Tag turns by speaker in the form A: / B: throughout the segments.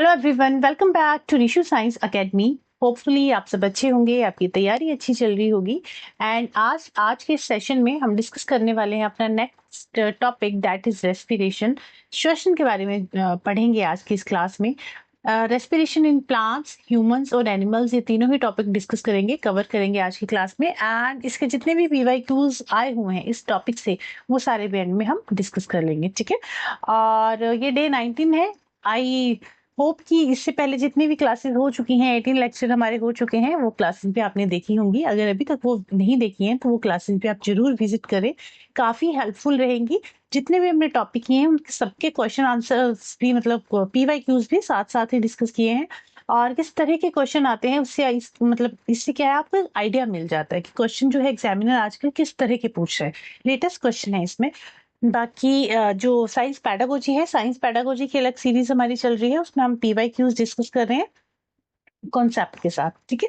A: Hello everyone, welcome back to Rishu Science Academy. Hopefully आप सब अच्छे होंगे, आपकी तैयारी अच्छी चल रही होगी। एंड आज के सेशन में हम डिस्कस करने वाले हैं अपना next topic, that is respiration. श्वसन के बारे में पढ़ेंगे आज की इस क्लास में। रेस्पिरेशन इन प्लांट्स, ह्यूमंस और एनिमल्स, ये तीनों ही टॉपिक डिस्कस करेंगे, कवर करेंगे आज की क्लास में। एंड इसके जितने भी पीवाईक्यूज आए हुए हैं इस टॉपिक से, वो सारे भी एंड में हम डिस्कस कर लेंगे, ठीक है। और ये डे 19 है। आई होप कि इससे पहले जितनी भी क्लासेस हो चुकी हैं, 18 लेक्चर हमारे हो चुके हैं, वो क्लासेस भी आपने देखी होंगी। अगर अभी तक वो नहीं देखी हैं तो वो क्लासेस भी आप जरूर विजिट करें, काफी हेल्पफुल रहेंगी। जितने भी हमने टॉपिक किए हैं उनके सबके क्वेश्चन आंसर्स भी, मतलब पीवाईक्यूज भी साथ साथ ही डिस्कस किए हैं। और किस तरह के क्वेश्चन आते हैं उससे मतलब इससे क्या है, आपको आइडिया मिल जाता है कि क्वेश्चन जो है एग्जामिनर आजकल किस तरह के पूछ रहे हैं। लेटेस्ट क्वेश्चन है इसमें। बाकी जो साइंस पैडागोजी है, साइंस पैडागोजी की अलग सीरीज हमारी चल रही है, उसमें हम पीवाईक्यूज डिस्कस कर रहे हैं कॉन्सेप्ट के साथ, ठीक है।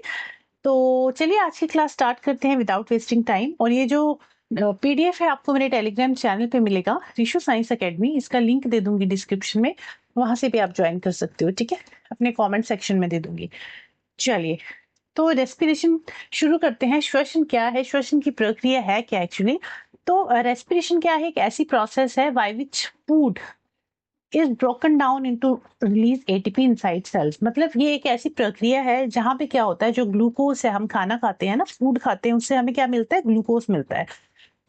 A: तो चलिए आज की क्लास स्टार्ट करते हैं विदाउट वेस्टिंग टाइम। और ये जो पीडीएफ है आपको मेरे टेलीग्राम चैनल पे मिलेगा, रिशु साइंस एकेडमी। इसका लिंक दे दूंगी डिस्क्रिप्शन में, वहां से भी आप ज्वाइन कर सकते हो, ठीक है। अपने कमेंट सेक्शन में दे दूंगी। चलिए, तो रेस्पिरेशन शुरू करते हैं। श्वसन क्या है, श्वसन की प्रक्रिया है क्या एक्चुअली। तो रेस्पिरेशन क्या है, एक ऐसी प्रोसेस है by which food is broken down into release ATP inside cells. मतलब ये एक ऐसी प्रक्रिया है जहां पे क्या होता है, जो ग्लूकोज है, हम खाना खाते हैं ना, फूड खाते हैं, उससे हमें क्या मिलता है, ग्लूकोज मिलता है।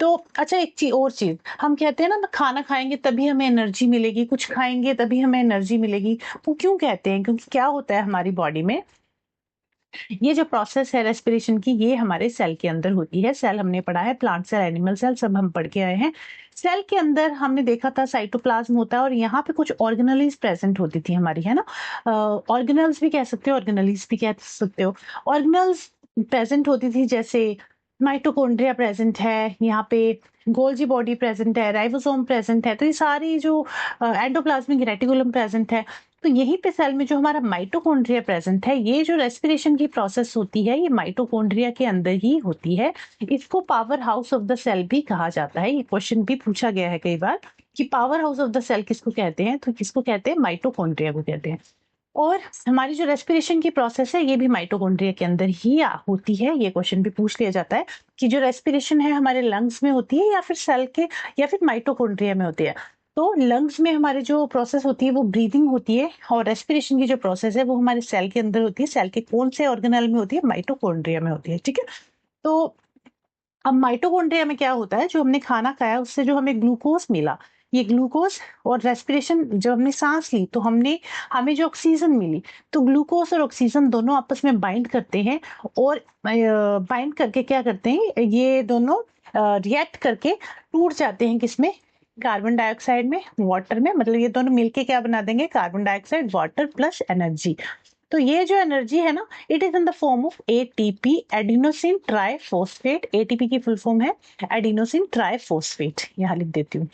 A: तो अच्छा, एक चीज और चीज, हम कहते हैं ना खाना खाएंगे तभी हमें एनर्जी मिलेगी, कुछ खाएंगे तभी हमें एनर्जी मिलेगी। वो क्यों कहते हैं, क्योंकि क्या होता है हमारी बॉडी में, ये जो प्रोसेस है रेस्पिरेशन की, ये हमारे सेल के अंदर होती है। सेल हमने पढ़ा है, प्लांट सेल, एनिमल सेल, सब हम पढ़ के आए हैं। सेल के अंदर हमने देखा था साइटोप्लाज्म होता है, और यहाँ पे कुछ ऑर्गेनलीज प्रेजेंट होती थी हमारी, है ना। ऑर्गेनल्स भी कह सकते हो, ऑर्गेनलीज भी कह सकते हो। ऑर्गेनल्स प्रेजेंट होती थी, जैसे माइटोकॉन्ड्रिया प्रेजेंट है यहाँ पे, गोल्जी बॉडी प्रेजेंट है, राइबोसोम प्रेजेंट है। तो ये सारी जो एंडोप्लाज्मिक रेटिकुलम प्रेजेंट है। तो यहीं पे सेल में जो हमारा माइटोकॉन्ड्रिया प्रेजेंट है, ये जो रेस्पिरेशन की प्रोसेस होती है, ये माइटोकॉन्ड्रिया के अंदर ही होती है। इसको power house of the cell भी कहा जाता है। ये क्वेश्चन भी पूछा गया है कई बार कि power house of the cell किसको कहते हैं, तो किसको कहते हैं, माइटोकॉन्ड्रिया को कहते हैं। और हमारी जो रेस्पिरेशन की प्रोसेस है, ये भी माइटोकॉन्ड्रिया के अंदर ही होती है। ये क्वेश्चन भी पूछ लिया जाता है कि जो रेस्पिरेशन है हमारे लंग्स में होती है या फिर सेल के, या फिर माइटोकॉन्ड्रिया में होती है। तो लंग्स में हमारी जो प्रोसेस होती है वो ब्रीदिंग होती है, और रेस्पिरेशन की जो प्रोसेस है वो हमारे सेल के अंदर होती है। सेल के कौन से ऑर्गेनल में होती है, माइटोकॉन्ड्रिया में होती है, ठीक है। तो अब माइटोकॉन्ड्रिया में क्या होता है, जो हमने खाना खाया उससे जो हमें ग्लूकोज मिला, ये ग्लूकोज और रेस्पिरेशन, जब हमने सांस ली तो हमें जो ऑक्सीजन मिली, तो ग्लूकोज और ऑक्सीजन दोनों आपस में बाइंड करते हैं। और बाइंड करके क्या करते हैं, ये दोनों रिएक्ट करके टूट जाते हैं किसमें, कार्बन डाइऑक्साइड में, वाटर में। मतलब ये दोनों मिलके क्या बना देंगे, carbon dioxide, water plus energy. तो ये जो एनर्जी है ना, it is in the form of ATP, adenosine triphosphate. ATP की फुल फॉर्म है एडिनोसिन ट्राइफॉस्फेट, यहाँ लिख देती हूँ,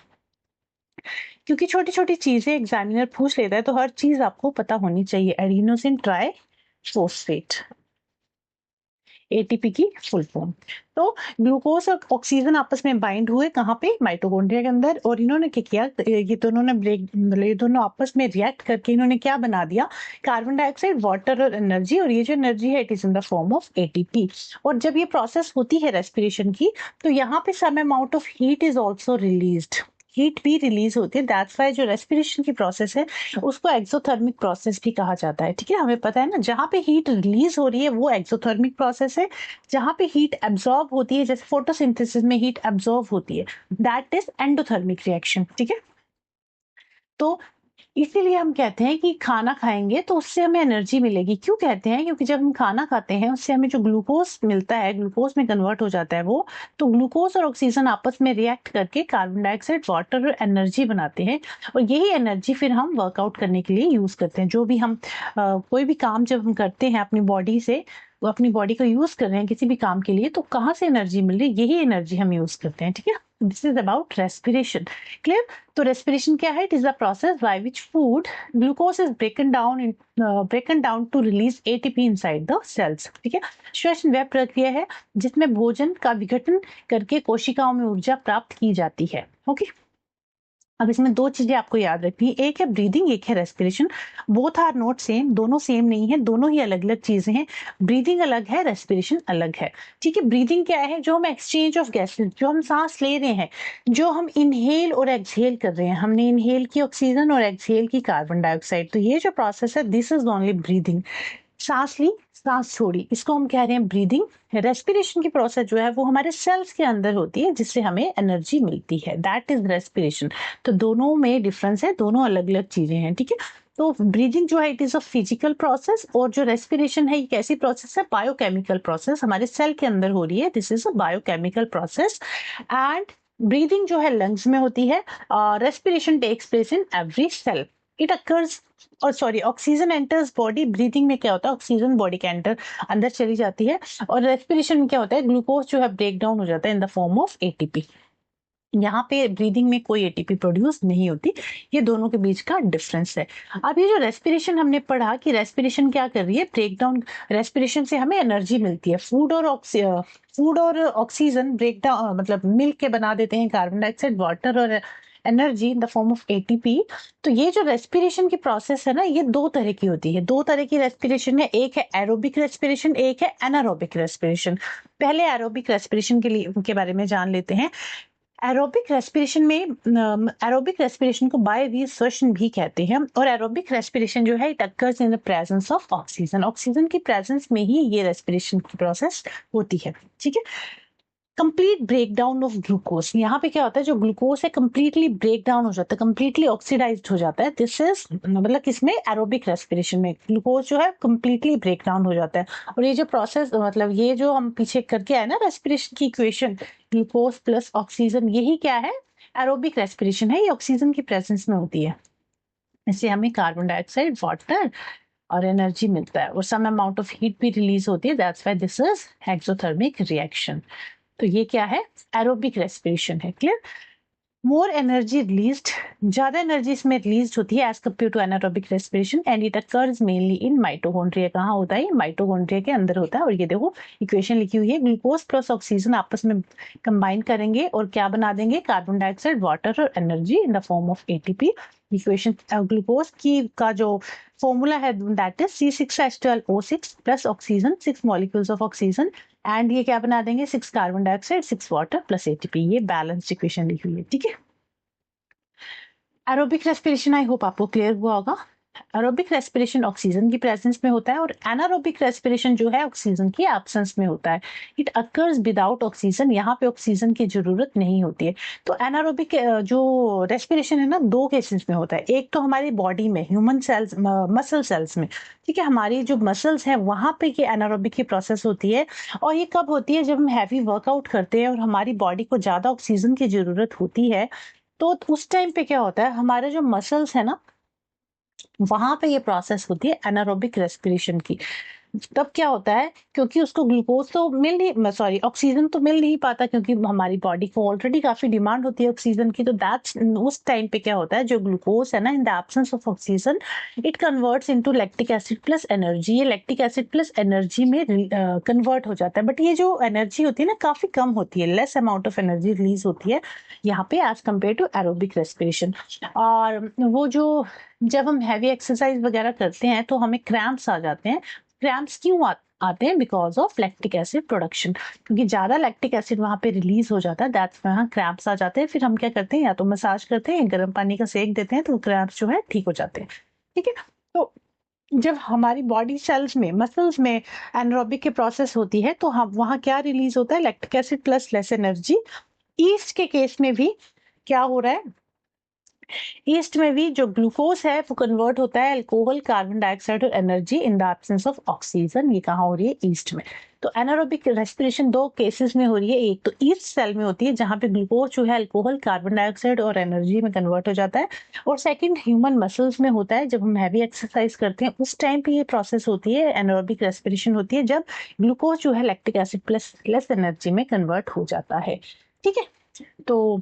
A: क्योंकि छोटी छोटी चीजें एग्जामिनर पूछ लेता है तो हर चीज आपको पता होनी चाहिए। एडिनोसिन ट्राइफॉस्फेट, एटीपी की फुल फॉर्म। तो ग्लूकोज और ऑक्सीजन आपस में बाइंड हुए, कहाँ पे, माइटोकॉन्ड्रिया के अंदर। और इन्होंने क्या किया, ये दोनों ने ये दोनों आपस में रिएक्ट करके इन्होंने क्या बना दिया, कार्बन डाइऑक्साइड, वाटर और एनर्जी। और ये जो एनर्जी है, it is in the form of ATP. और जब ये प्रोसेस होती है रेस्पिरेशन की, तो यहाँ पे some amount of heat is also released, heat भी रिलीज होती है। दैट्स वाई जो रेस्पिरेशन की प्रोसेस है उसको एक्सोथर्मिक प्रोसेस भी कहा जाता है, ठीक है। हमें पता है ना, जहाँ पे हीट रिलीज हो रही है वो एक्सोथर्मिक प्रोसेस है, जहाँ पे हीट एब्जॉर्ब होती है, जैसे फोटोसिंथेसिस में हीट एब्जॉर्ब होती है, दैट इज एंडोथर्मिक रिएक्शन, ठीक है। तो इसीलिए हम कहते हैं कि खाना खाएंगे तो उससे हमें एनर्जी मिलेगी। क्यों कहते हैं, क्योंकि जब हम खाना खाते हैं उससे हमें जो ग्लूकोज मिलता है, ग्लूकोज में कन्वर्ट हो जाता है वो। तो ग्लूकोज और ऑक्सीजन आपस में रिएक्ट करके कार्बन डाइऑक्साइड, वाटर और एनर्जी बनाते हैं। और यही एनर्जी फिर हम वर्कआउट करने के लिए यूज करते हैं। जो भी हम कोई भी काम जब हम करते हैं अपनी बॉडी से, वो अपनी बॉडी को यूज कर रहे हैं किसी भी काम के लिए, तो कहाँ से एनर्जी मिल रही है, यही एनर्जी हम यूज करते हैं, ठीक है। This is about respiration, clear. तो रेस्पिरेशन क्या है, it is the process by which food glucose is broken down to release ATP inside the cells, ठीक है। श्वसन वह प्रक्रिया है जिसमें भोजन का विघटन करके कोशिकाओं में ऊर्जा प्राप्त की जाती है, ओके। अब इसमें दो चीजें आपको याद रखनी है, एक है ब्रीदिंग, एक है respiration. Both are not same, दोनों सेम नहीं है, दोनों ही अलग अलग चीजें हैं। ब्रीदिंग अलग है, रेस्पिरेशन अलग है। ठीक है, ब्रीदिंग क्या है? जो हम एक्सचेंज ऑफ गैसेस, जो हम सांस ले रहे हैं, जो हम इनहेल और एक्सहेल कर रहे हैं, हमने इनहेल की ऑक्सीजन और एक्सहेल की कार्बन डाइऑक्साइड, तो ये जो प्रोसेस है दिस इज ओनली ब्रीदिंग। सांस ली, सांस छोड़ी, इसको हम कह रहे हैं ब्रीदिंग। रेस्पिरेशन की प्रोसेस जो है वो हमारे सेल्स के अंदर होती है, जिससे हमें एनर्जी मिलती है, दैट इज रेस्पिरेशन। तो दोनों में डिफरेंस है, दोनों अलग अलग चीजें हैं। ठीक है, तो ब्रीदिंग जो है it is a physical process, और जो रेस्पिरेशन है ये कैसी प्रोसेस है? बायोकेमिकल प्रोसेस, हमारे सेल के अंदर हो रही है, this is a biochemical process. And breathing जो है लंग्स में होती है, respiration takes place in every cell. It occurs, और sorry, oxygen enters body. Breathing में क्या होता है? ऑक्सीजन बॉडी के अंदर चली जाती है, और रेस्पिरेशन में क्या होता है? ग्लूकोज जो है ब्रेक डाउन हो जाता है इन द फॉर्म ऑफ एटीपी। यहाँ पे ब्रीदिंग में कोई एटीपी प्रोड्यूस नहीं होती। ये दोनों के बीच का डिफरेंस है। अब ये जो रेस्पिरेशन हमने पढ़ा कि रेस्पिरेशन क्या कर रही है? Break down. रेस्पिरेशन से हमें एनर्जी मिलती है। फूड और ऑक्सीजन ब्रेक डाउन, मतलब मिल के बना देते हैं कार्बन डाइऑक्साइड, वाटर और energy in the form of ATP. तो ये जो रेस्पिरेशन की प्रोसेस है ना, ये दो तरह की होती है। दो तरह की रेस्पिरेशन है, एक है एरोबिक रेस्पिरेशन, एक है एनारोबिक रेस्पिरेशन। पहले एरोबिक रेस्पिरेशन के बारे में जान लेते हैं। एरोबिक रेस्पिरेशन में, एरोबिक रेस्पिरेशन को बाय रिसर्शन भी कहते हैं, और एरोबिक रेस्पिरेशन जो है it occurs in the presence of oxygen. Oxygen की प्रेजेंस में ही ये रेस्पिरेशन की प्रोसेस होती है। ठीक है, complete break down of glucose. यहाँ पे क्या होता है? जो ग्लूकोज है कंप्लीटली ब्रेक डाउन हो जाता है, कंप्लीटली ऑक्सीडाइज्ड हो जाता है। दिस इज, मतलब किसमें? एरोबिक रेस्पिरेशन में ग्लूकोज जो है कंप्लीटली ब्रेक डाउन हो जाता है। और ये जो प्रोसेस, मतलब ये जो हम पीछे करके आए ना रेस्पिरेशन की इक्वेशन, ग्लूकोज प्लस ऑक्सीजन, यही क्या है? एरोबिक रेस्पिरेशन है। ये ऑक्सीजन की प्रेजेंस में होती है, इससे हमें कार्बन डाइऑक्साइड, वाटर और एनर्जी मिलता है, और सम अमाउंट ऑफ हीट भी रिलीज होती है। That's why this is exothermic reaction. तो ये क्या है? एरोबिक रेस्पिरेशन है। क्लियर? मोर एनर्जी रिलीज्ड, ज्यादा एनर्जी इसमें रिलीज होती है as compare to anaerobic respiration, and it occurs mainly in mitochondria. कहाँ होता है? माइटोकॉन्ड्रिया के अंदर होता है। और ये देखो इक्वेशन लिखी हुई है, ग्लूकोज प्लस ऑक्सीजन आपस में कंबाइन करेंगे और क्या बना देंगे? कार्बन डाइऑक्साइड, वाटर और energy in the form of ATP. Equation glucose की का जो फॉर्मूला है that is C6H12O6 plus oxygen, 6 molecules of oxygen, and ये क्या बना देंगे? 6 carbon dioxide, 6 water plus ATP. ये बैलेंस्ड इक्वेशन लिखी हुई है। ठीक है, एरोबिक रेस्पिरेशन आई होप आपको क्लियर हुआ होगा। एरोबिक रेस्पिरेशन ऑक्सीजन की प्रेजेंस में होता है, और एनारोबिक रेस्पिरेशन जो है ऑक्सीजन की एब्सेंस में होता है। इट अकर्स विदाउट ऑक्सीजन, यहाँ पे ऑक्सीजन की जरूरत नहीं होती है। तो एनारोबिक जो रेस्पिरेशन है ना, दो केसेस में होता है। एक तो हमारी बॉडी में, ह्यूमन सेल्स, मसल सेल्स में। ठीक है, हमारी जो मसल्स हैं वहां पे ये एनारोबिक की प्रोसेस होती है। और ये कब होती है? जब हम हैवी वर्कआउट करते हैं और हमारी बॉडी को ज्यादा ऑक्सीजन की जरूरत होती है, तो उस टाइम पे क्या होता है? हमारे जो मसल्स है ना, वहां पे ये प्रोसेस होती है एनारोबिक रेस्पिरेशन की। तब क्या होता है? क्योंकि उसको ग्लूकोज तो मिल नहीं, सॉरी, ऑक्सीजन तो मिल नहीं पाता, क्योंकि हमारी बॉडी को ऑलरेडी काफी डिमांड होती है ऑक्सीजन की। तो दैट्स, उस टाइम पे क्या होता है? जो ग्लूकोज है ना, in the absence of oxygen it converts into lactic acid plus energy. ये लैक्टिक एसिड प्लस एनर्जी में कन्वर्ट हो जाता है। बट ये जो एनर्जी होती है ना, काफी कम होती है, less amount of energy release होती है यहाँ पे as compare to aerobic respiration. और वो जो, जब हम हैवी एक्सरसाइज वगैरह करते हैं तो हमें क्रैम्प्स आ जाते हैं। क्रैम्प्स क्यों आते हैं? Because of lactic acid production, क्योंकि ज्यादा लैक्टिक एसिड वहां पे रिलीज हो जाता है, दैट्स वहां क्रैम्प्स आ जाते हैं। फिर हम क्या करते हैं? या तो मसाज करते हैं, गर्म पानी का सेक देते हैं, तो क्रैम्प्स जो है ठीक हो जाते हैं। ठीक है, तो जब हमारी बॉडी सेल्स में, मसल्स में एनारोबिक की प्रोसेस होती है, तो हम वहां क्या रिलीज होता है? Lactic acid plus less energy. East के केस में भी क्या हो रहा है? ईस्ट में भी जो ग्लूकोज है वो कन्वर्ट होता है अल्कोहल, कार्बन डाइऑक्साइड और energy in the absence of oxygen. ये कहाँ हो रही है? ईस्ट में। तो एनारोबिक रेस्पिरेशन दो केसेस में हो रही है। एक तो ईस्ट सेल में होती है, जहां पे ग्लूकोज जो है अल्कोहल, कार्बन डाइऑक्साइड और एनर्जी में कन्वर्ट हो जाता है। और सेकंड ह्यूमन मसल्स में होता है, जब हम हैवी एक्सरसाइज करते हैं उस टाइम पे ये प्रोसेस होती है, एनारोबिक रेस्पिरेशन होती है, जब ग्लूकोज जो है lactic acid plus less energy में कन्वर्ट हो जाता है। ठीक है, तो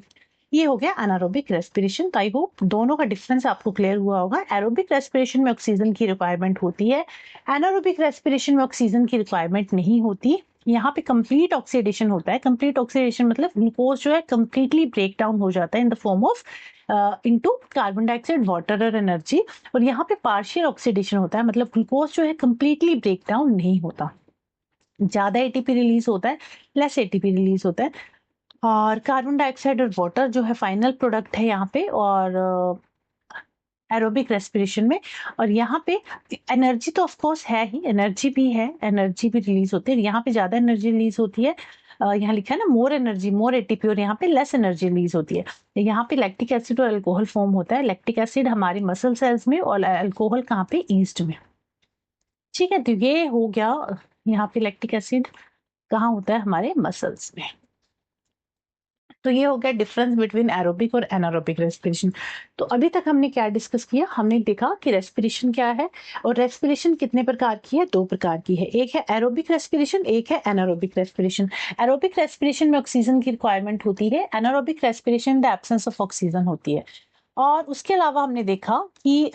A: ये हो गया एनारोबिक रेस्पिरेशन। तो आई होप दोनों का डिफरेंस आपको क्लियर हुआ होगा। एरोबिक रेस्पिरेशन में ऑक्सीजन की रिक्वायरमेंट होती है, एनारोबिक रेस्पिरेशन में ऑक्सीजन की रिक्वायरमेंट नहीं होती। यहाँ पे कंप्लीट ऑक्सीडेशन होता है। कंप्लीट ऑक्सीडेशन मतलब ग्लूकोज जो है कंप्लीटली ब्रेक डाउन हो जाता है इन the form of into carbon dioxide, water और एनर्जी। और यहाँ पे पार्शियल ऑक्सीडेशन होता है, मतलब ग्लूकोज जो है कंप्लीटली ब्रेक डाउन नहीं होता, ज्यादा एटीपी रिलीज होता है, लेस एटीपी रिलीज होता है। और कार्बन डाइऑक्साइड और वाटर जो है फाइनल प्रोडक्ट है यहाँ पे, और एरोबिक रेस्पिरेशन में। और यहाँ पे एनर्जी तो ऑफ कोर्स है ही, एनर्जी भी है, एनर्जी भी रिलीज होती है। यहाँ पे ज्यादा एनर्जी रिलीज होती है, यहाँ लिखा है ना मोर एनर्जी मोर एटीपी, और यहाँ पे लेस एनर्जी रिलीज होती है। यहाँ पे लैक्टिक एसिड और अल्कोहल फॉर्म होता है। लैक्टिक एसिड हमारे मसल सेल्स में और अल्कोहल कहाँ पे, ईस्ट में। ठीक है, तो ये हो गया, यहाँ पे लैक्टिक एसिड कहाँ होता है, हमारे मसल्स में। तो ये हो गया डिफरेंस बिटवीन एरोबिक और एनारोबिक रेस्पिरेशन। तो अभी तक हमने क्या डिस्कस किया, हमने देखा कि रेस्पिरेशन क्या है, और रेस्पिरेशन कितने प्रकार की है, 2 प्रकार की है। एक है एरोबिक रेस्पिरेशन, एक है एनारोबिक रेस्पिरेशन। एरोबिक रेस्पिरेशन में ऑक्सीजन की रिक्वायरमेंट होती है, anaerobic respiration the absence of oxygen होती है। और उसके अलावा हमने देखा कि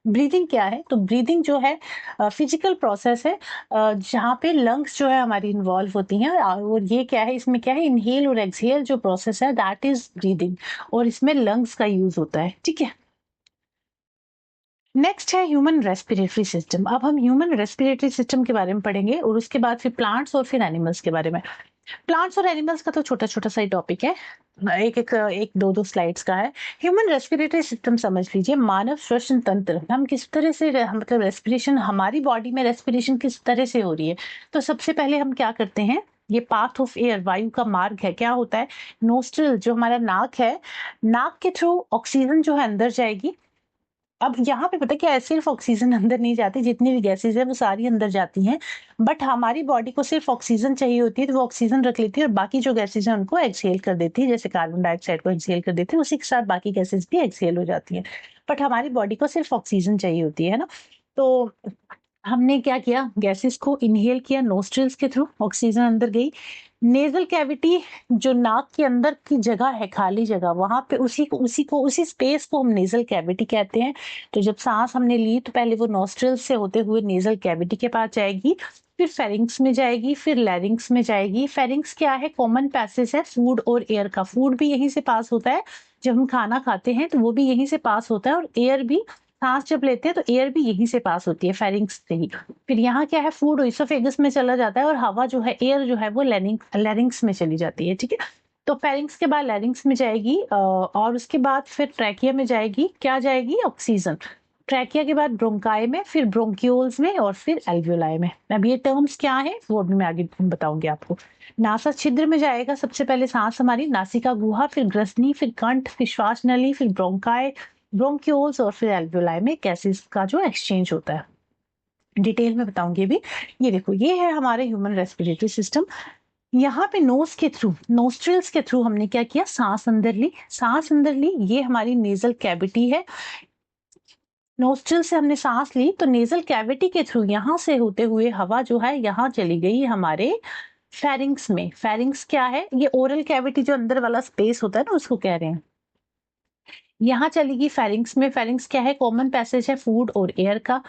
A: ब्रीदिंग क्या है। तो ब्रीदिंग जो है फिजिकल प्रोसेस है, जहाँ पे लंग्स जो है हमारी इन्वॉल्व होती हैं। और ये क्या है, इसमें क्या है, इनहेल और एक्सहेल जो प्रोसेस है, दैट इज ब्रीदिंग, और इसमें लंग्स का यूज होता है। ठीक है, नेक्स्ट है ह्यूमन रेस्पिरेटरी सिस्टम। अब हम ह्यूमन रेस्पिरेटरी सिस्टम के बारे में पढ़ेंगे, और उसके बाद फिर प्लांट्स और फिर एनिमल्स के बारे में। प्लांट्स और एनिमल्स का तो छोटा छोटा सा ही टॉपिक है, एक दो स्लाइड्स का है। ह्यूमन रेस्पिरेटरी सिस्टम समझ लीजिए, मानव श्वसन तंत्र। हम किस तरह से मतलब रेस्पिरेशन, हमारी बॉडी में रेस्पिरेशन किस तरह से हो रही है। तो सबसे पहले हम क्या करते हैं, ये पाथ ऑफ एयर, वायु का मार्ग है, क्या होता है, नोस्ट्रल जो हमारा नाक है, नाक के थ्रू ऑक्सीजन जो है अंदर जाएगी। अब यहाँ पे पता क्या है, सिर्फ ऑक्सीजन अंदर नहीं जाती, जितनी भी गैसेज है वो सारी अंदर जाती हैं। बट हमारी बॉडी को सिर्फ ऑक्सीजन चाहिए होती है, तो वो ऑक्सीजन रख लेती है, और बाकी जो गैसेज है उनको एक्सहेल कर देती है। जैसे कार्बन डाइऑक्साइड को एक्सहेल कर देती है, उसी के साथ बाकी गैसेज भी एक्सहेल हो जाती है। बट हमारी बॉडी को सिर्फ ऑक्सीजन चाहिए होती है ना। तो हमने क्या किया, गैसेस को इनहेल किया नोस्ट्रिल्स के थ्रू, ऑक्सीजन अंदर गई। नेजल कैविटी, जो नाक के अंदर की जगह है, खाली जगह, वहां पे उसी स्पेस को हम नेजल कैविटी कहते हैं। तो जब सांस हमने ली, तो पहले वो नोस्ट्रिल्स से होते हुए नेजल कैविटी के पास जाएगी, फिर फेरिंग्स में जाएगी, फिर लैरिंग्स में जाएगी। फेरिंग्स क्या है, कॉमन पैसेज है फूड और एयर का। फूड भी यहीं से पास होता है, जब हम खाना खाते हैं तो वो भी यहीं से पास होता है, और एयर भी, सांस जब लेते हैं तो एयर भी यहीं से पास होती है, फेरिंग्स से ही। फिर यहाँ क्या है, फूड इसोफेगस में चला जाता है, और हवा जो है, एयर जो है, वो लैरिंग्स में चली जाती है। ठीक है, तो फेरिंग्स के बाद लैरिंग्स में जाएगी, और उसके बाद फिर ट्रैकिया में जाएगी, क्या जाएगी, ऑक्सीजन। ट्रैकिया के बाद ब्रोंकाई में, फिर ब्रोंक्यूल्स में, और फिर एल्वियोलाई में। अब ये टर्म्स क्या है वो अभी मैं आगे बताऊंगी आपको। नासा छिद्र में जाएगा सबसे पहले सांस हमारी, नासिका गुहा, फिर ग्रसनी, फिर कंठ, फिर श्वास नली, फिर ब्रोंकाई, ब्रोंक्यूल्स, और फिर एल्वियोलाई में गैसेस का जो एक्सचेंज होता है। डिटेल में बताऊंगी भी। ये देखो, ये है हमारे ह्यूमन रेस्पिरेटरी सिस्टम। यहाँ पे नोज के थ्रू, नोस्ट्रिल्स के थ्रू हमने क्या किया, सांस अंदर ली, सांस अंदर ली, ये हमारी नेजल कैविटी है। नोस्ट्रिल से हमने सांस ली, तो नेजल कैविटी के थ्रू यहाँ से होते हुए हवा जो है यहाँ चली गई हमारे फेरिंग्स में। फेरिंग्स क्या है, ये ओरल कैविटी जो अंदर वाला स्पेस होता है ना, उसको कह रहे हैं। यहाँ चलेगी फेरिंग्स में। फेरिंग्स क्या है, कॉमन पैसेज है फूड और एयर का।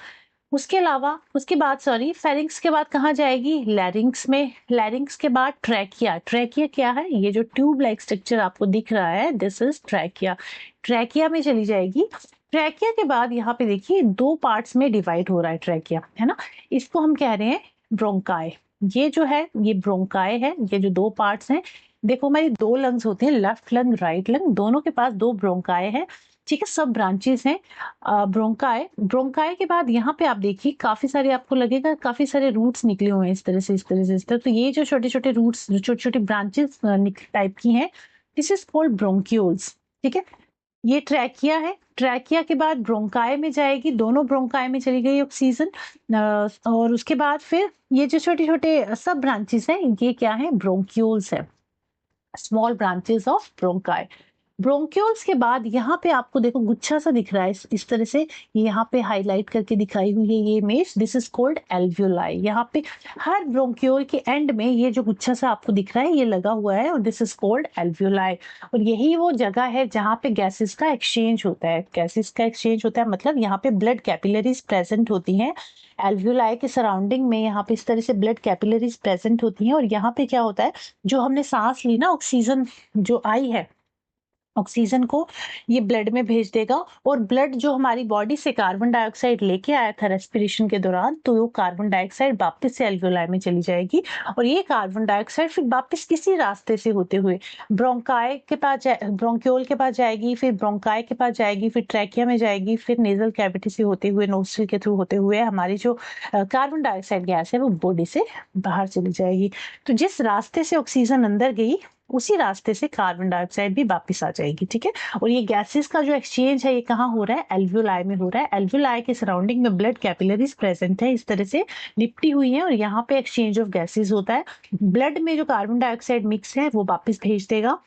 A: उसके अलावा, उसके बाद सॉरी, फेरिंग्स के बाद कहाँ जाएगी, लैरिंग्स में। लैरिंग्स के बाद ट्रैकिया। ट्रैकिया क्या है, ये जो ट्यूब लाइक स्ट्रक्चर आपको दिख रहा है, दिस इज ट्रैकिया। ट्रैकिया में चली जाएगी। ट्रैकिया के बाद यहाँ पे देखिए 2 पार्ट्स में डिवाइड हो रहा है ट्रैकिया, है ना। इसको हम कह रहे हैं ब्रोंकाई। ये जो है, ये ब्रोंकाई है, ये जो 2 पार्ट्स हैं। देखो, हमारी 2 लंग्स होते हैं, लेफ्ट लंग, राइट लंग, दोनों के पास 2 ब्रोंकाई है। ठीक है, सब ब्रांचेस हैं ब्रोंकाई। ब्रोंकाई के बाद यहाँ पे आप देखिए काफी सारे, आपको लगेगा काफी सारे रूट्स निकले हुए हैं, इस तरह से, इस तरह से, इस तरह। तो ये जो छोटे छोटे रूट्स, जो छोटे छोटे ब्रांचेस टाइप की हैं, दिस इज कॉल्ड ब्रोंक्यूल्स। ठीक है, ये ट्रैकिया है। ट्रैकिया के बाद ब्रोंकाई में जाएगी, दोनों ब्रोंकाई में चली गई ऑक्सीजन। और उसके बाद फिर ये जो छोटे छोटे सब ब्रांचेस हैं, ये क्या है, ब्रोंक्यूल्स है, small branches of bronchi. Bronchioles के बाद यहाँ पे आपको देखो गुच्छा सा दिख रहा है, इस तरह से, यहाँ पे हाईलाइट करके दिखाई हुई है ये image, this is called alveoli. यहाँ पे हर ब्रोंक्यूल के एंड में ये जो गुच्छा सा आपको दिख रहा है, ये लगा हुआ है, और दिस इज कॉल्ड एल्वियोलाई। और यही वो जगह है जहाँ पे गैसेस का एक्सचेंज होता है। गैसेस का एक्सचेंज होता है मतलब यहाँ पे ब्लड कैपिलरीज प्रेजेंट होती हैं। एल्वियोलाई के सराउंडिंग में यहाँ पे इस तरह से ब्लड कैपिलरीज प्रेजेंट होती हैं, और यहाँ पे क्या होता है, जो हमने सांस ली ना, ऑक्सीजन जो आई है, ऑक्सीजन को ये ब्लड में भेज देगा, और ब्लड जो हमारी बॉडी से कार्बन डाइऑक्साइड लेके आया था रेस्पिरेशन के दौरान, तो वो कार्बन डाइऑक्साइड वापस से एल्वियोलाई में चली जाएगी, और ये कार्बन डाइऑक्साइड फिर वापस किसी रास्ते से होते हुए ब्रोंकाई के पास ब्रोंक्योल के पास जाएगी, फिर ब्रोंकाई के पास जाएगी, फिर ट्रैकिया में जाएगी, फिर नेजल कैविटी से होते हुए नोस्ट्रिल के थ्रू होते हुए हमारी जो कार्बन डाइऑक्साइड गैस है वो बॉडी से बाहर चली जाएगी। तो जिस रास्ते से ऑक्सीजन अंदर गई, उसी रास्ते से कार्बन डाइऑक्साइड भी वापस आ जाएगी, ठीक है। और ये गैसेस का जो एक्सचेंज है ये कहाँ हो रहा है? एल्वियोलाई में हो रहा है। एल्वियोलाई के सराउंडिंग में ब्लड कैपिलरीज प्रेजेंट है, इस तरह से लिपटी हुई है, और यहाँ पे एक्सचेंज ऑफ गैसेस होता है। ब्लड में जो कार्बन डाइऑक्साइड मिक्स है वो वापस भेज देगा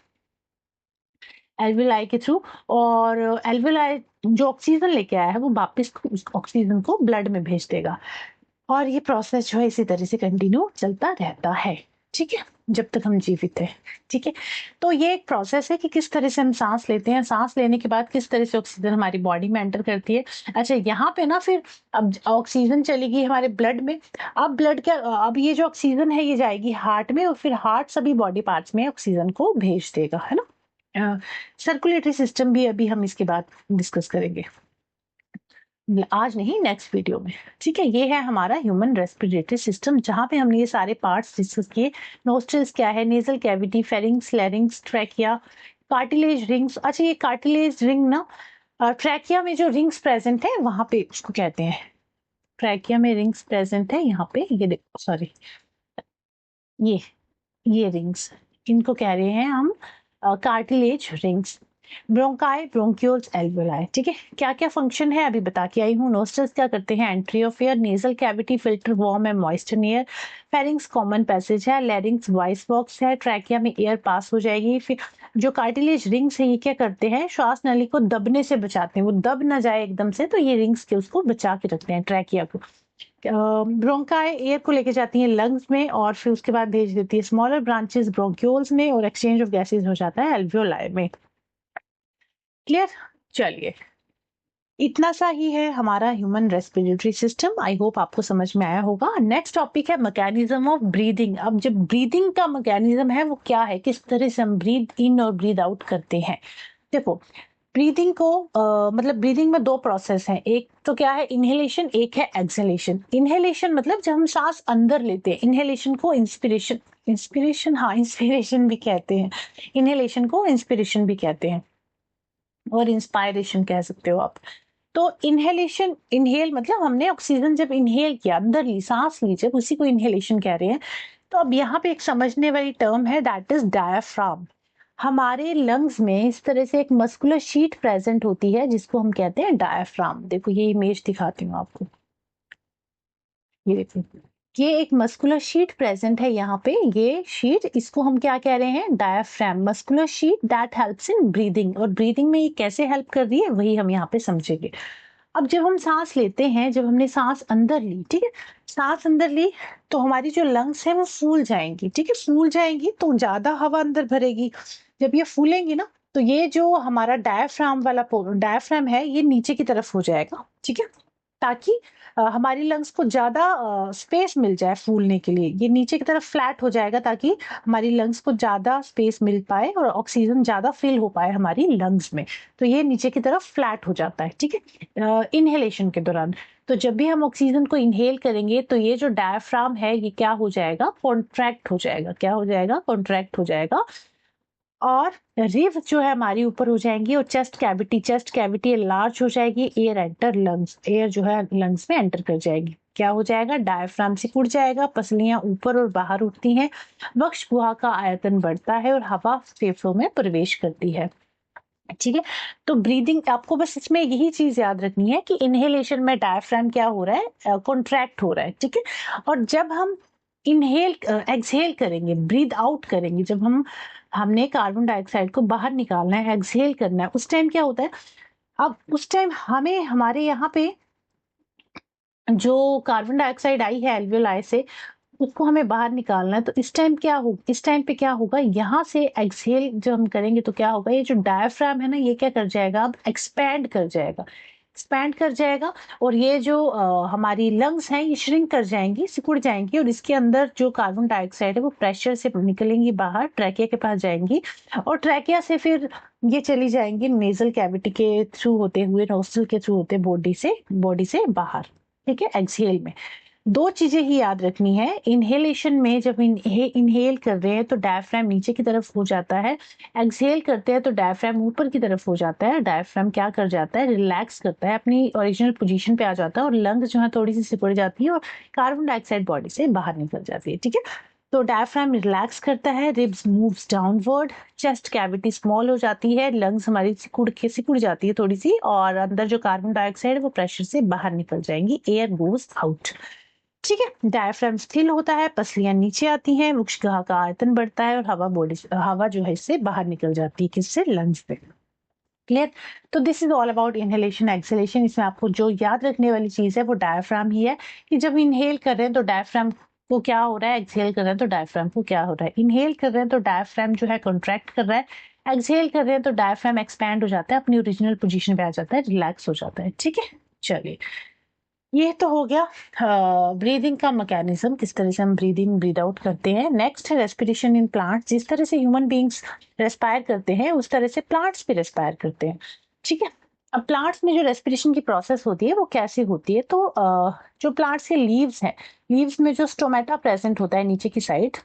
A: एल्वियोलाई के थ्रू, और एल्वियोलाई जो ऑक्सीजन लेके आया है वो वापस ऑक्सीजन को ब्लड में भेज देगा, और ये प्रोसेस जो है इसी तरह से कंटिन्यू चलता रहता है, ठीक है, जब तक हम जीवित हैं, ठीक है। तो ये एक प्रोसेस है कि किस तरह से हम सांस लेते हैं, सांस लेने के बाद किस तरह से ऑक्सीजन हमारी बॉडी में एंटर करती है। अच्छा, यहाँ पे ना फिर अब ऑक्सीजन चलेगी हमारे ब्लड में, अब ब्लड क्या, अब ये जो ऑक्सीजन है ये जाएगी हार्ट में, और फिर हार्ट सभी बॉडी पार्ट्स में ऑक्सीजन को भेज देगा, है ना। सर्कुलेटरी सिस्टम भी अभी हम इसके बाद डिस्कस करेंगे, आज नहीं नेक्स्ट वीडियो में, ठीक है। ये है हमारा ह्यूमन रेस्पिरेटरी सिस्टम, जहाँ पे हमने ये सारे पार्ट्स डिस्कस किए। नोस्ट्रल्स क्या है, nasal cavity, pharynx, लैरिंग्स, trachea, cartilage rings. अच्छा, ये कार्टिलेज रिंग ना, ट्रैकिया में जो रिंग्स प्रेजेंट है वहां पे उसको कहते हैं, ट्रैकिया में रिंग्स प्रेजेंट है यहाँ पे, ये देखो, सॉरी, ये रिंग्स, इनको कह रहे हैं हम cartilage rings. Bronchi, bronchioles, alveoli, ठीक है। क्या क्या फंक्शन है अभी बता के आई हूँ। नोस्ट्रल्स क्या करते हैं? Entry of air, nasal cavity filter warm and moisture air, pharynx common passage है, लैरिंग्स वॉइस बॉक्स है, ट्रैकिया में एयर पास हो जाएगी। फिर जो कार्टिलेज रिंग्स है ये क्या करते हैं? श्वास नली को दबने से बचाते हैं, वो दब ना जाए एकदम से, तो ये रिंग्स के उसको बचा के रखते हैं ट्रैकिया को। ब्रोंकाई एयर को लेके जाती है लंग्स में, और फिर उसके बाद भेज देती है स्मॉलर ब्रांचेस ब्रोंक्यूल्स में, और एक्सचेंज ऑफ गैसेस हो जाता है एल्वियोलाई में। क्लियर? चलिए, इतना सा ही है हमारा human respiratory system. I hope आपको समझ में आया होगा। नेक्स्ट टॉपिक है मैकेनिज्म ऑफ ब्रीदिंग। अब जब ब्रीदिंग का मैकेनिज्म है वो क्या है, किस तरह से हम ब्रीद इन और ब्रीद आउट करते हैं। देखो, ब्रीदिंग को मतलब ब्रीदिंग में दो प्रोसेस हैं, एक तो क्या है इनहेलेशन, एक है एक्सहेलेशन। इनहेलेशन मतलब जब हम सांस अंदर लेते हैं, इनहेलेशन को इंस्पिरेशन, इंस्पिरेशन, हाँ इंस्पिरेशन भी कहते हैं, इनहेलेशन को इंस्पिरेशन भी कहते हैं, और इंस्पायरेशन कह सकते हो आप। तो इनहेलेशन, इनहेल मतलब हमने ऑक्सीजन जब इनहेल किया, अंदर ली, सांस ली, जब उसी को इनहेलेशन कह रहे हैं। तो अब यहाँ पे एक समझने वाली टर्म है, दैट इज डायाफ्राम। हमारे लंग्स में इस तरह से एक मस्कुलर शीट प्रेजेंट होती है जिसको हम कहते हैं डायाफ्राम। देखो ये इमेज दिखाती हूँ आपको, ये देखो, ये एक मस्कुलर शीट प्रेजेंट है यहाँ पे, ये शीट, इसको हम क्या कह रहे हैं? Diaphragm, muscular sheet that helps in breathing. और ब्रीदिंग में ये कैसे हेल्प कर रही है वही हम यहाँ पे समझेंगे। अब जब हम सांस लेते हैं, जब हमने सांस अंदर ली, ठीक है, सांस अंदर ली, तो हमारी जो लंग्स है वो फूल जाएंगी, ठीक है, फूल जाएंगी तो ज्यादा हवा अंदर भरेगी। जब ये फूलेंगी ना, तो ये जो हमारा डायाफ्राम वाला डायाफ्राम है ये नीचे की तरफ हो जाएगा, ठीक है, ताकि हमारी लंग्स को ज्यादा स्पेस मिल जाए फूलने के लिए। ये नीचे की तरफ फ्लैट हो जाएगा ताकि हमारी लंग्स को ज्यादा स्पेस मिल पाए और ऑक्सीजन ज्यादा फिल हो पाए हमारी लंग्स में। तो ये नीचे की तरफ फ्लैट हो जाता है, ठीक है, इनहेलेशन के दौरान। तो जब भी हम ऑक्सीजन को इनहेल करेंगे तो ये जो डायफ्राम है ये क्या हो जाएगा? कॉन्ट्रैक्ट हो जाएगा। क्या हो जाएगा? कॉन्ट्रैक्ट हो जाएगा। और रिव जो है हमारी ऊपर हो जाएंगी, और चेस्ट कैविटी लार्ज हो जाएगी। एयर एंटर लंग्स, एयर जो है लंग्स में एंटर कर जाएगी। क्या हो जाएगा? डायफ्राम से उड़ जाएगा, पसलियां ऊपर और बाहर उठती हैं, वक्ष गुहा का आयतन बढ़ता है और हवा फेफड़ों में प्रवेश करती है, ठीक है। तो ब्रीदिंग, आपको बस इसमें यही चीज याद रखनी है कि इनहेलेशन में डायफ्राम क्या हो रहा है? कॉन्ट्रैक्ट हो रहा है, ठीक है। और जब हम इनहेल एक्सहेल करेंगे, ब्रीद आउट करेंगे, जब हमने कार्बन डाइऑक्साइड को बाहर निकालना है, एक्सहेल करना है, उस टाइम क्या होता है? अब उस टाइम हमें हमारे यहाँ पे जो कार्बन डाइऑक्साइड आई है एल्वियोलाई से, उसको हमें बाहर निकालना है। तो इस टाइम क्या हो, इस टाइम पे क्या होगा? यहाँ से एक्सहेल जो हम करेंगे तो क्या होगा? ये जो डायफ्राम है ना, ये क्या कर जाएगा? अब एक्सपैंड कर जाएगा, एक्सपैंड कर जाएगा। और ये जो हमारी लंग्स हैं ये श्रिंक कर जाएंगी, सिकुड़ जाएंगी, और इसके अंदर जो कार्बन डाइऑक्साइड है वो प्रेशर से निकलेंगी बाहर, ट्रैकिया के पास जाएंगी, और ट्रैकिया से फिर ये चली जाएंगी नेजल कैविटी के थ्रू होते हुए, नोस्ट्रल के थ्रू होते बॉडी से बाहर, ठीक है। एक्सहेल में दो चीजें ही याद रखनी है। इनहेलेशन में जब इनहेल कर रहे हैं तो डायफ्राम नीचे की तरफ हो जाता है, एक्सहेल करते हैं तो डायफ्राम ऊपर की तरफ हो जाता है। डायफ्राम क्या कर जाता है, रिलैक्स करता है, अपनी ओरिजिनल पोजीशन पे आ जाता है और लंग्स जो है थोड़ी सी सिकुड़ जाती है और कार्बन डाइऑक्साइड बॉडी से बाहर निकल जाती है, ठीक है। तो डायफ्राम रिलैक्स करता है, ribs moves downward, chest cavity small हो जाती है, लंग्स हमारी सिकुड़ जाती है थोड़ी सी, और अंदर जो कार्बन डाइऑक्साइड है वो प्रेशर से बाहर निकल जाएंगी, एयर गोज आउट, ठीक है। डायफ्राम स्थिर होता है, पसलियां नीचे आती हैं, मुखगह का आयतन बढ़ता है और हवा जो है इससे बाहर निकल जाती है, किससे, लंग्स पे। क्लियर। तो this is all about inhalation exhalation. इसमें आपको जो याद रखने वाली चीज है वो डायफ्राम ही है, कि जब इनहेल कर रहे हैं तो डायफ्राम को क्या हो रहा है, एक्सहेल कर रहे हैं तो डायफ्राम को क्या हो रहा है। इनहेल कर रहे हैं तो डायफ्राम जो है कॉन्ट्रैक्ट कर रहा है, एक्सहेल कर रहे हैं तो डायफ्राम एक्सपैंड हो जाता है, अपनी ओरिजिनल पोजीशन पे आ जाता है, रिलैक्स हो जाता है, ठीक है। चलिए, ये तो हो गया ब्रीदिंग का मैकेनिज्म, किस तरह से हम ब्रीद इन ब्रीद आउट करते हैं। नेक्स्ट है रेस्पिरेशन इन प्लांट्स। जिस तरह से ह्यूमन बींग्स रेस्पायर करते हैं उस तरह से प्लांट्स भी रेस्पायर करते हैं, ठीक है। अब प्लांट्स में जो रेस्पिरेशन की प्रोसेस होती है वो कैसे होती है, तो जो प्लांट्स के लीव्स हैं, लीव्स में जो स्टोमेटा प्रेजेंट होता है नीचे की साइड,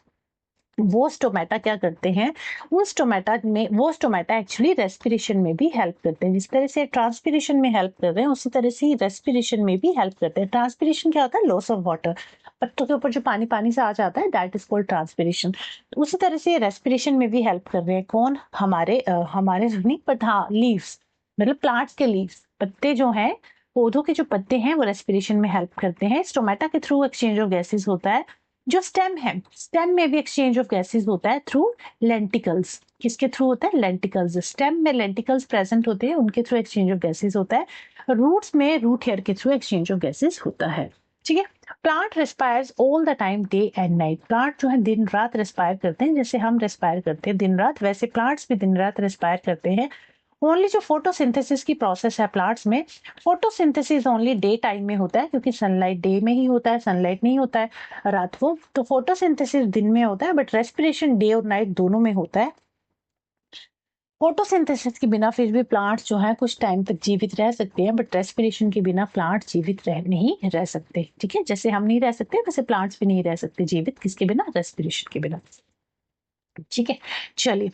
A: वो स्टोमेटा क्या करते हैं, वो स्टोमेटा एक्चुअली रेस्पिरेशन में भी हेल्प करते हैं। जिस तरह से ट्रांसपिरेशन में हेल्प कर रहे हैं उसी तरह से रेस्पिरेशन में भी हेल्प करते हैं। ट्रांसपिरेशन क्या होता है, लॉस ऑफ वाटर, पत्तों के ऊपर जो पानी पानी से आ जाता है, दैट इज कॉल्ड ट्रांसपिरेशन। उसी तरह से रेस्पिरेशन में भी हेल्प कर रहे हैं, कौन, हमारे नहीं बट हाँ, लीव्स, मतलब प्लांट्स के लीव्स, पत्ते जो हैं, पौधों के जो पत्ते हैं वो रेस्पिरेशन में हेल्प करते हैं। स्टोमेटा के थ्रू एक्सचेंज ऑफ गैसेस होता है। जो स्टेम है, स्टेम में भी एक्सचेंज ऑफ गैसेस होता है थ्रू लेंटिकल्स। किसके थ्रू होता है, लेंटिकल्स। स्टेम में लेंटिकल्स प्रेजेंट होते हैं, उनके थ्रू एक्सचेंज ऑफ गैसेस होता है। रूट्स में रूट हेयर के थ्रू एक्सचेंज ऑफ गैसेस होता है, ठीक है। Plant respires all the time, day and night. Plant जो है दिन रात रेस्पायर करते हैं, जैसे हम रेस्पायर करते हैं दिन रात, वैसे प्लांट्स भी दिन रात रेस्पायर करते हैं। ओनली जो फोटोसिंथेसिस की प्रोसेस है प्लांट्स में, फोटोसिंथेसिस ओनली डे टाइम में होता है, क्योंकि सनलाइट डे में ही होता है, सनलाइट नहीं होता है रात को। तो फोटोसिंथेसिस दिन में होता है, बट रेस्पिरेशन डे और नाइट दोनों में होता है। फोटोसिंथेसिस के बिना फिर भी प्लांट्स जो है कुछ टाइम तक जीवित रह सकते हैं, बट रेस्पिरेशन के बिना प्लांट जीवित नहीं रह सकते, ठीक है। जैसे हम नहीं रह सकते वैसे प्लांट्स भी नहीं रह सकते जीवित, किसके बिना, रेस्पिरेशन के बिना, ठीक है। चलिए,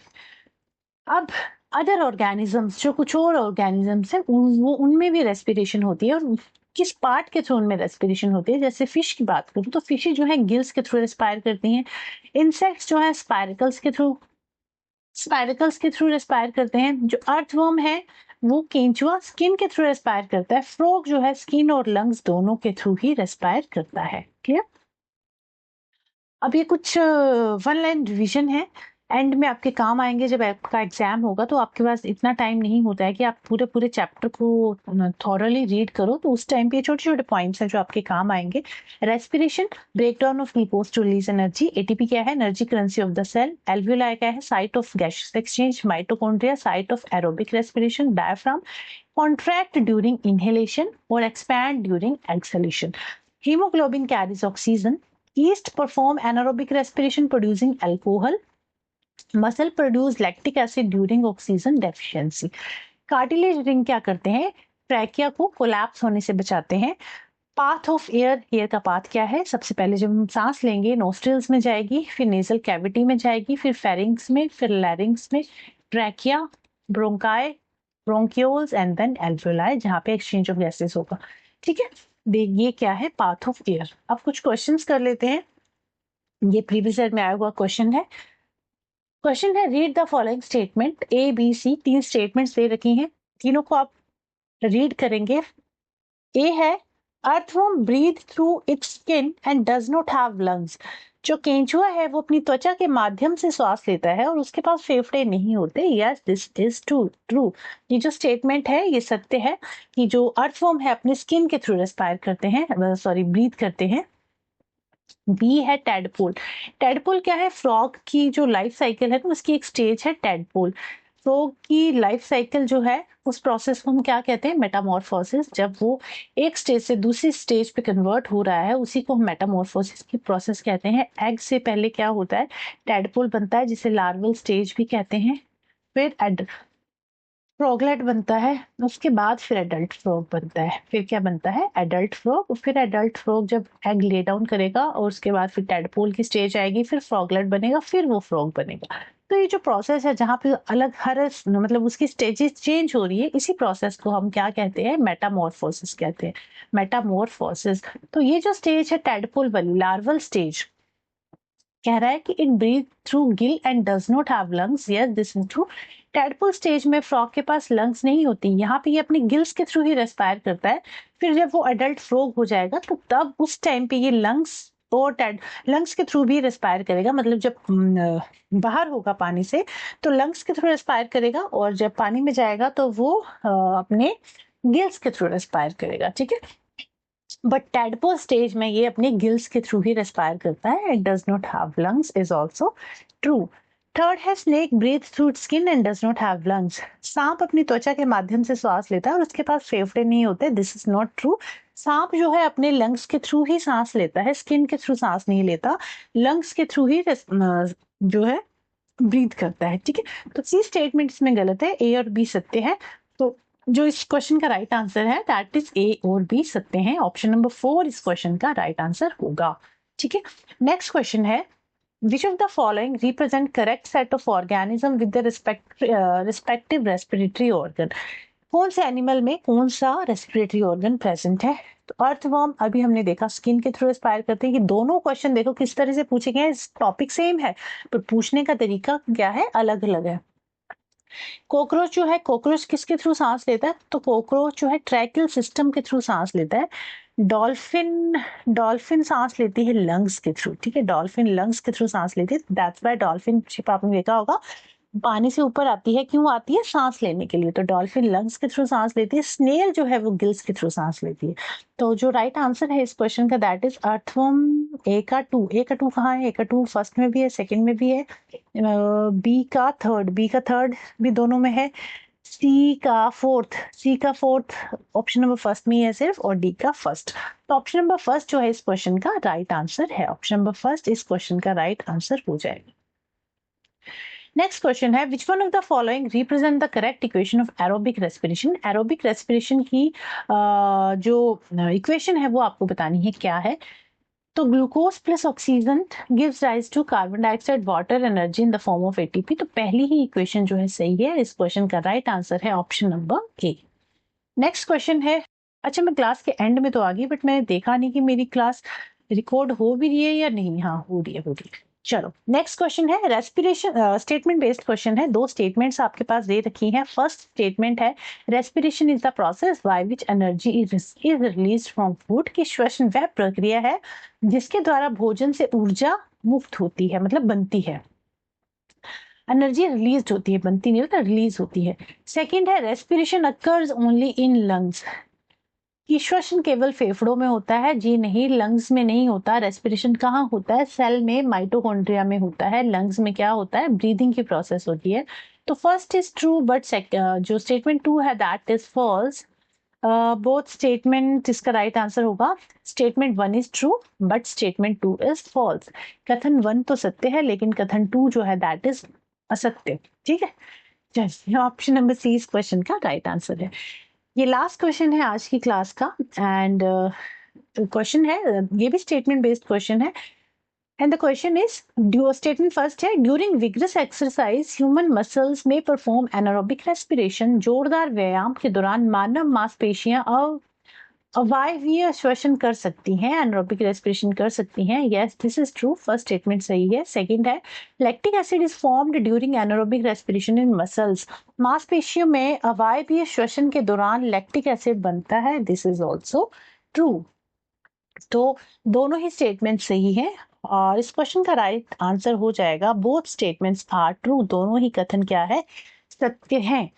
A: अब अदर ऑर्गेनिजम्स, जो कुछ और ऑर्गेनिजम्स है वो उनमें भी रेस्पिरेशन होती है, और किस पार्ट के थ्रू उनमें रेस्पिरेशन होती है। जैसे फिश की बात करूं तो फिश जो है गिल्स के थ्रू रेस्पायर करती हैं। इंसेक्ट्स जो है स्पाइरकल्स के थ्रू रेस्पायर करते हैं। जो अर्थवर्म है वो केंचुआ स्किन के थ्रू रेस्पायर करता है। फ्रॉग जो है स्किन और लंग्स दोनों के थ्रू ही रेस्पायर करता है, क्लियर। अब ये कुछ वन लाइन रिवीजन है, एंड में आपके काम आएंगे जब आपका एग्जाम होगा। तो आपके पास इतना टाइम नहीं होता है कि आप पूरे पूरे चैप्टर को थॉरली रीड करो, तो उस टाइम पे छोटे छोटे पॉइंट्स हैं जो आपके काम आएंगे। Respiration, breakdown of glucose to release energy. ATP क्या है, energy currency of the cell. Alveoli क्या है, site of gaseous exchange. Mitochondria, site of aerobic respiration. Diaphragm, contract during inhalation और expand during exhalation. Hemoglobin carries oxygen. Yeast perform anaerobic respiration producing alcohol. Muscle produce lactic acid during oxygen deficiency. Cartilage ring क्या करते हैं, trachea को collapse होने से बचाते हैं। Path of air, air का पाथ क्या है, सबसे पहले जब हम सांस लेंगे नोस्ट्रिल्स में जाएगी, फिर नेजल कैविटी में जाएगी, फिर फेरिंग्स में, फिर लैरिंग्स में, trachea, bronchi, bronchioles and then alveoli, जहाँ पे एक्सचेंज ऑफ गैसेस होगा, ठीक है। ये क्या है, पाथ ऑफ एयर। अब कुछ क्वेश्चंस कर लेते हैं, ये प्रीवियस ईयर में आया हुआ क्वेश्चन है। क्वेश्चन है, read the following statement. A B C, तीन स्टेटमेंट्स दे रखी हैं, तीनों को आप रीड करेंगे। ए है, earthworm breathe through its skin and does not have lungs. जो केंचुआ है वो अपनी त्वचा के माध्यम से श्वास लेता है और उसके पास फेफड़े नहीं होते। Yes, this is true. ये जो स्टेटमेंट है ये सत्य है कि जो अर्थवर्म है अपने स्किन के थ्रू रेस्पायर करते हैं, ब्रीथ करते हैं। बी है टेडपोल। टेडपोल क्या है, फ्रॉग की जो लाइफ साइकिल है तो उसकी एक स्टेज है टेडपोल। फ्रॉग की लाइफ साइकिल जो है उस प्रोसेस को हम क्या कहते हैं, मेटामॉर्फोसिस। जब वो एक स्टेज से दूसरी स्टेज पे कन्वर्ट हो रहा है उसी को हम मेटामॉर्फोसिस की प्रोसेस कहते हैं। एग से पहले क्या होता है, टेडपोल बनता है जिसे लार्वल स्टेज भी कहते हैं। फिर फ्रॉगलेट बनता है, उसके बाद फिर एडल्ट फ्रॉग बनता है। फिर क्या बनता है? Adult frog. फिर एडल्ट फ्रॉग जब एग ले डाउन करेगा और उसके बाद फिर टैडपोल की स्टेज आएगी, फिर फ्रॉगलेट बनेगा, फिर वो फ्रॉग बनेगा। तो ये जो प्रोसेस है जहाँ पे अलग हर मतलब उसकी स्टेजेस चेंज हो रही है, इसी प्रोसेस को हम क्या कहते हैं? मेटामॉर्फोसिस कहते हैं। मेटामॉर्फोसिस। तो ये जो स्टेज है टैडपोल वाली लार्वल स्टेज, कह रहा है कि it breathe through gill and does not have lungs. Yes, this is true. Tadpole stage में फ्रॉग के पास लंग्स नहीं होती, यहाँ पे ये अपने गिल्स के थ्रू ही रेस्पायर करता है। फिर जब वो एडल्ट फ्रॉग हो जाएगा तो तब उस टाइम पे ये लंग्स और लंग्स के थ्रू भी रेस्पायर करेगा। मतलब जब बाहर होगा पानी से तो लंग्स के थ्रू रेस्पायर करेगा, और जब पानी में जाएगा तो वो अपने गिल्स के थ्रू रेस्पायर करेगा। ठीक है, बट टैडपोल स्टेज में ये अपने गिल्स के थ्रू ही रेस्पायर करता है। It does not have lungs is also true. Third है snake breathe through skin and does not have lungs. सांप अपनी त्वचा के माध्यम से श्वास लेता है और उसके पास फेफड़े नहीं होते। This is not true. सांप जो है अपने लंग्स के थ्रू ही सांस लेता है, स्किन के थ्रू सांस नहीं लेता, लंग्स के थ्रू ही जो है ब्रीथ करता है। ठीक है, तो सी स्टेटमेंट इसमें गलत है, ए और बी सत्य है। तो जो इस क्वेश्चन का राइट आंसर है दैट इज ए और बी सत्य हैं। ऑप्शन नंबर 4 इस क्वेश्चन का राइट आंसर होगा। ठीक है, नेक्स्ट क्वेश्चन है which of the following represent correct set of organism with the respective respiratory organ। कौन से एनिमल में कौन सा रेस्पिरेटरी ऑर्गन प्रेजेंट है? तो अर्थवर्म अभी हमने देखा स्किन के थ्रू रेस्पायर करते हैं। कि दोनों क्वेश्चन देखो किस तरह से पूछे गए हैं, टॉपिक सेम है पर पूछने का तरीका क्या है, अलग अलग है। कॉकरोच जो है, कॉकरोच किसके थ्रू सांस लेता है? तो कॉकरोच जो है ट्रैकियल सिस्टम के थ्रू सांस लेता है। डॉल्फिन डॉल्फिन सांस लेती है लंग्स के थ्रू। ठीक है, डॉल्फिन लंग्स के थ्रू सांस लेती है। दैट्स व्हाई डॉल्फिन शिप आपने देखा होगा पानी से ऊपर आती है। क्यों आती है? सांस लेने के लिए। तो डॉल्फिन लंग्स के थ्रू सांस लेती है, स्नेल जो है वो गिल्स के थ्रू सांस लेती है। तो जो राइट आंसर है इस क्वेश्चन का दैट इज अर्थवर्म। ए का टू कहाँ है? ए का टू फर्स्ट में भी है, सेकंड में भी है। बी का थर्ड भी दोनों में है। सी का फोर्थ ऑप्शन नंबर फर्स्ट में ही है सिर्फ, और डी का फर्स्ट। तो ऑप्शन नंबर फर्स्ट जो है इस क्वेश्चन का राइट आंसर है। ऑप्शन नंबर फर्स्ट इस क्वेश्चन का राइट आंसर हो जाएगा। नेक्स्ट क्वेश्चन है which one of the following represent the correct equation of aerobic respiration. Aerobic respiration की जो इक्वेशन है वो आपको बतानी है क्या है। तो glucose plus oxygen gives rise to carbon dioxide water energy in the form of ATP. तो पहली ही इक्वेशन जो है सही है। इस क्वेश्चन का राइट आंसर है option number A. Next question है, अच्छा मैं क्लास के एंड में तो आ गई बट मैंने देखा नहीं कि मेरी क्लास रिकॉर्ड हो भी रही है या नहीं। हाँ हो रही है। चलो नेक्स्ट क्वेश्चन है रेस्पिरेशन स्टेटमेंट बेस्ड क्वेश्चन है। दो स्टेटमेंट्स आपके पास दे रखी हैं। फर्स्ट स्टेटमेंट है respiration is the process by which energy is released from food. कि श्वसन वह प्रक्रिया है जिसके द्वारा भोजन से ऊर्जा मुक्त होती है, मतलब बनती है। एनर्जी रिलीज होती है, बनती नहीं होता, रिलीज होती है। सेकेंड है respiration occurs only in lungs. कि श्वसन केवल फेफड़ों में होता है, जी नहीं, लंग्स में नहीं होता। रेस्पिरेशन कहाँ होता है? सेल में, माइटोकॉन्ड्रिया में होता है। लंग्स में क्या होता है? ब्रीदिंग की प्रोसेस होती है। तो फर्स्ट इज ट्रू बट जो स्टेटमेंट टू है that is false. Both statement इसका राइट आंसर होगा। Statement one is true but statement two is false. कथन वन तो सत्य है लेकिन कथन टू जो है दैट इज असत्य। ठीक है, चलिए ऑप्शन नंबर सी इस क्वेश्चन का राइट आंसर है। ये लास्ट क्वेश्चन है आज की क्लास का एंड क्वेश्चन है, ये भी स्टेटमेंट बेस्ड क्वेश्चन है। And the question is statement first है during vigorous exercise human muscles में परफॉर्म एनारोबिक रेस्पिरेशन। जोरदार व्यायाम के दौरान मानव मांसपेशियां अवायवीय श्वसन कर सकती हैं, एनारोबिक रेस्पिरेशन कर सकती हैं। Yes this is true, first statement सही है। सेकंड है lactic acid is formed during anaerobic respiration in muscles. मांसपेशियों में अवायवीय श्वसन के दौरान लैक्टिक एसिड बनता है। This is also true. तो दोनों ही स्टेटमेंट सही है और इस क्वेश्चन का राइट आंसर हो जाएगा बोथ स्टेटमेंट्स आर ट्रू। दोनों ही कथन क्या है? सत्य हैं।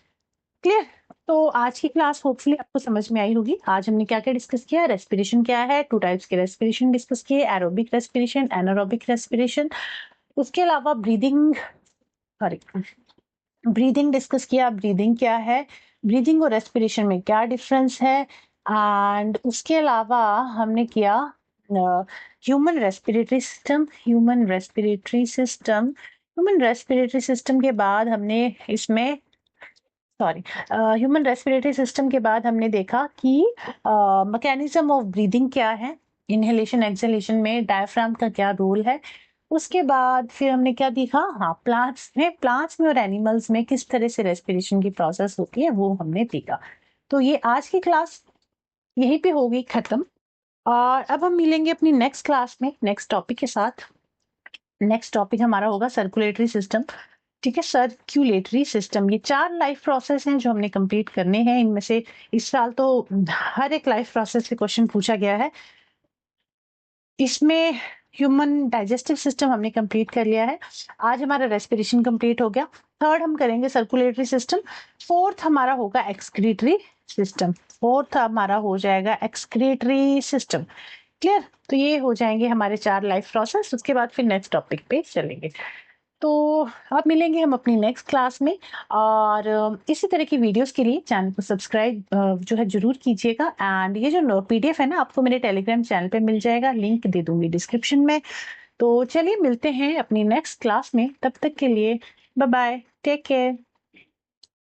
A: क्लियर? तो आज की क्लास होपफुली आपको समझ में आई होगी। आज हमने क्या क्या डिस्कस किया? रेस्पिरेशन क्या है, टू टाइप्स के रेस्पिरेशन डिस्कस किए, एरोबिक रेस्पिरेशन, एनारोबिक रेस्पिरेशन। उसके अलावा ब्रीदिंग डिस्कस किया। ब्रीदिंग क्या है, ब्रीदिंग और रेस्पिरेशन में क्या डिफरेंस है। एंड उसके अलावा हमने किया ह्यूमन रेस्पिरेटरी सिस्टम के बाद हमने इसमें सॉरी, ह्यूमन रेस्पिरेटरी सिस्टम के बाद हमने देखा कि मैकेनिज्म ऑफ ब्रीदिंग क्या है, इनहेलेशन एक्सहेलेशन में डायफ्राम का क्या रोल है। उसके बाद फिर हमने क्या देखा, हाँ प्लांट्स में और एनिमल्स में किस तरह से रेस्पिरेशन की प्रोसेस होती है वो हमने देखा। तो ये आज की क्लास यहीं पे होगी खत्म, और अब हम मिलेंगे अपनी नेक्स्ट क्लास में नेक्स्ट टॉपिक के साथ। नेक्स्ट टॉपिक हमारा होगा सर्कुलेटरी सिस्टम। ठीक है, सर्कुलेटरी सिस्टम, ये 4 लाइफ प्रोसेस हैं जो हमने कंप्लीट करने हैं। इनमें से इस साल तो हर एक लाइफ प्रोसेस से क्वेश्चन पूछा गया है। इसमें ह्यूमन डाइजेस्टिव सिस्टम हमने कंप्लीट कर लिया है। आज हमारा रेस्पिरेशन कंप्लीट हो गया। थर्ड हम करेंगे सर्कुलेटरी सिस्टम। फोर्थ हमारा होगा एक्सक्रीटरी सिस्टम। फोर्थ हमारा हो जाएगा एक्सक्रीटरी सिस्टम। क्लियर? तो ये हो जाएंगे हमारे 4 लाइफ प्रोसेस। उसके बाद फिर नेक्स्ट टॉपिक पे चलेंगे। तो अब मिलेंगे हम अपनी नेक्स्ट क्लास में, और इसी तरह की वीडियोस के लिए चैनल को सब्सक्राइब जो है जरूर कीजिएगा। एंड ये जो पीडीएफ है ना, आपको मेरे टेलीग्राम चैनल पे मिल जाएगा, लिंक दे दूंगी डिस्क्रिप्शन में। तो चलिए मिलते हैं अपनी नेक्स्ट क्लास में, तब तक के लिए बाय बाय, टेक केयर।